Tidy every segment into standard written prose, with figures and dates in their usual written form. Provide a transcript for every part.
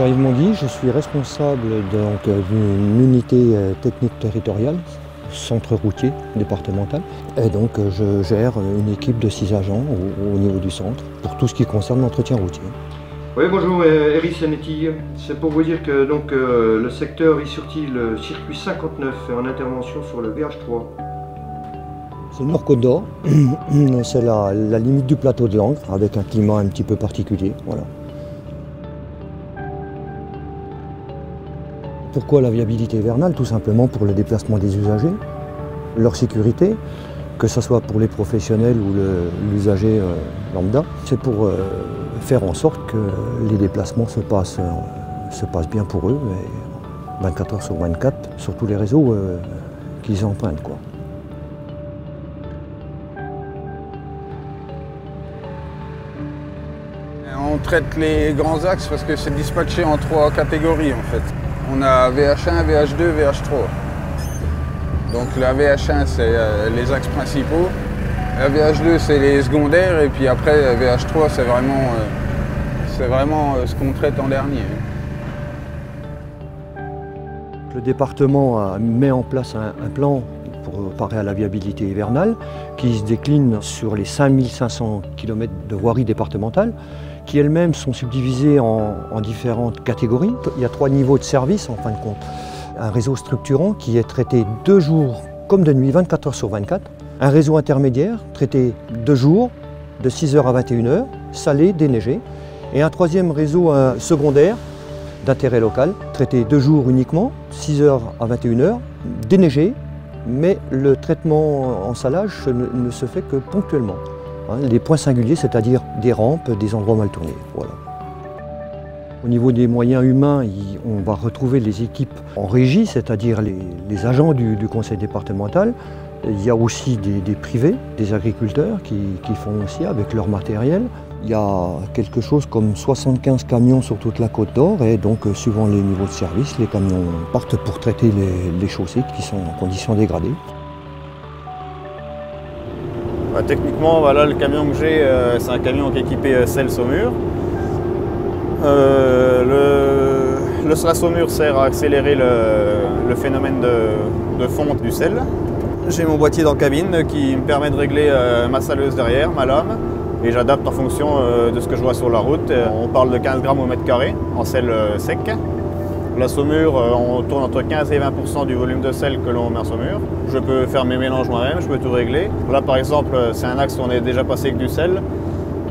Jean-Yves Mondy, je suis responsable d'une unité technique territoriale, centre routier départemental. Et donc je gère une équipe de 6 agents au niveau du centre pour tout ce qui concerne l'entretien routier. Oui, bonjour, Eric Sanetti. C'est pour vous dire que le secteur est sorti le circuit 59 en intervention sur le VH3. C'est le Nord-Côte d'Or, c'est la limite du plateau de Langres avec un climat un petit peu particulier. Voilà. Pourquoi la viabilité hivernale? Tout simplement pour le déplacement des usagers, leur sécurité, que ce soit pour les professionnels ou l'usager lambda. C'est pour faire en sorte que les déplacements se passent bien pour eux, et 24 heures sur 24, sur tous les réseaux qu'ils empruntent, quoi. On traite les grands axes parce que c'est dispatché en 3 catégories en fait. On a VH1, VH2, VH3. Donc la VH1 c'est les axes principaux, la VH2 c'est les secondaires et puis après VH3 c'est vraiment ce qu'on traite en dernier. Le département met en place un plan pour parer à la viabilité hivernale qui se décline sur les 5500 km de voirie départementale qui elles-mêmes sont subdivisées en différentes catégories. Il y a 3 niveaux de service en fin de compte. Un réseau structurant qui est traité 2 jours comme de nuit, 24 heures sur 24. Un réseau intermédiaire traité 2 jours, de 6h à 21h, salé, déneigé. Et un 3e réseau secondaire d'intérêt local, traité 2 jours uniquement, 6h à 21h, déneigé, mais le traitement en salage ne se fait que ponctuellement. Les points singuliers, c'est-à-dire des rampes, des endroits mal tournés. Voilà. Au niveau des moyens humains, on va retrouver les équipes en régie, c'est-à-dire les agents du conseil départemental. Il y a aussi des privés, des agriculteurs qui font aussi avec leur matériel. Il y a quelque chose comme 75 camions sur toute la Côte d'Or et donc suivant les niveaux de service, les camions partent pour traiter les chaussées qui sont en conditions dégradées. Techniquement, voilà, le camion que j'ai, c'est un camion qui est équipé sel Saumur. Le Saumur sert à accélérer le phénomène de fonte du sel. J'ai mon boîtier dans la cabine qui me permet de régler ma saleuse derrière, ma lame, et j'adapte en fonction de ce que je vois sur la route. On parle de 15 grammes au mètre carré en sel sec. La saumure, on tourne entre 15 et 20% du volume de sel que l'on met en saumure. Je peux faire mes mélanges moi-même, je peux tout régler. Là par exemple, c'est un axe où on est déjà passé avec du sel.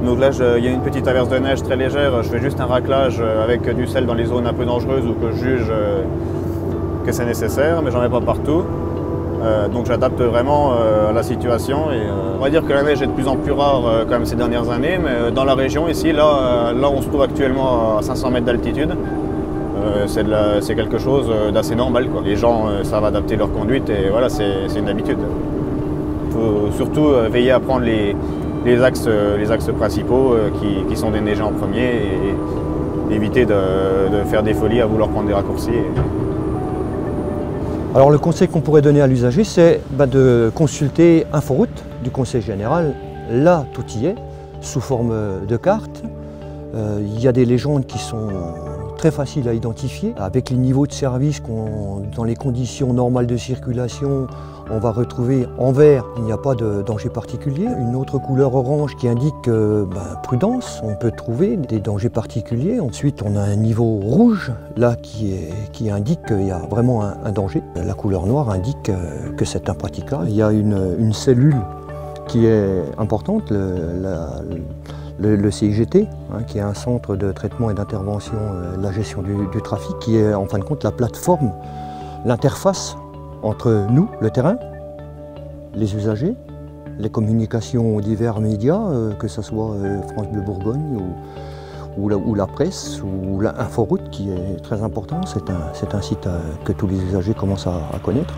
Donc là, il y a une petite averse de neige très légère, je fais juste un raclage avec du sel dans les zones un peu dangereuses ou que je juge que c'est nécessaire, mais j'en mets pas partout. Donc j'adapte vraiment à la situation et on va dire que la neige est de plus en plus rare quand même ces dernières années, mais dans la région ici, là on se trouve actuellement à 500 mètres d'altitude. C'est quelque chose d'assez normal, quoi. Les gens savent adapter leur conduite et voilà, c'est une habitude. Il faut surtout veiller à prendre les axes principaux qui sont déneigés en premier et éviter de faire des folies à vouloir prendre des raccourcis. Alors le conseil qu'on pourrait donner à l'usager, c'est de consulter Inforoute du Conseil général. Là, tout y est, sous forme de carte. Il y a des légendes qui sont très faciles à identifier. Avec les niveaux de service dans les conditions normales de circulation, on va retrouver en vert, il n'y a pas de danger particulier. Une autre couleur orange qui indique prudence, on peut trouver des dangers particuliers. Ensuite, on a un niveau rouge, là, qui indique qu'il y a vraiment un danger. La couleur noire indique que c'est impraticable. Il y a une cellule qui est importante, le CIGT, qui est un centre de traitement et d'intervention de la gestion du trafic, qui est en fin de compte la plateforme, l'interface entre nous, le terrain, les usagers, les communications aux divers médias, que ce soit France Bleu Bourgogne ou la presse ou l'Inforoute qui est très important. C'est un site que tous les usagers commencent à connaître.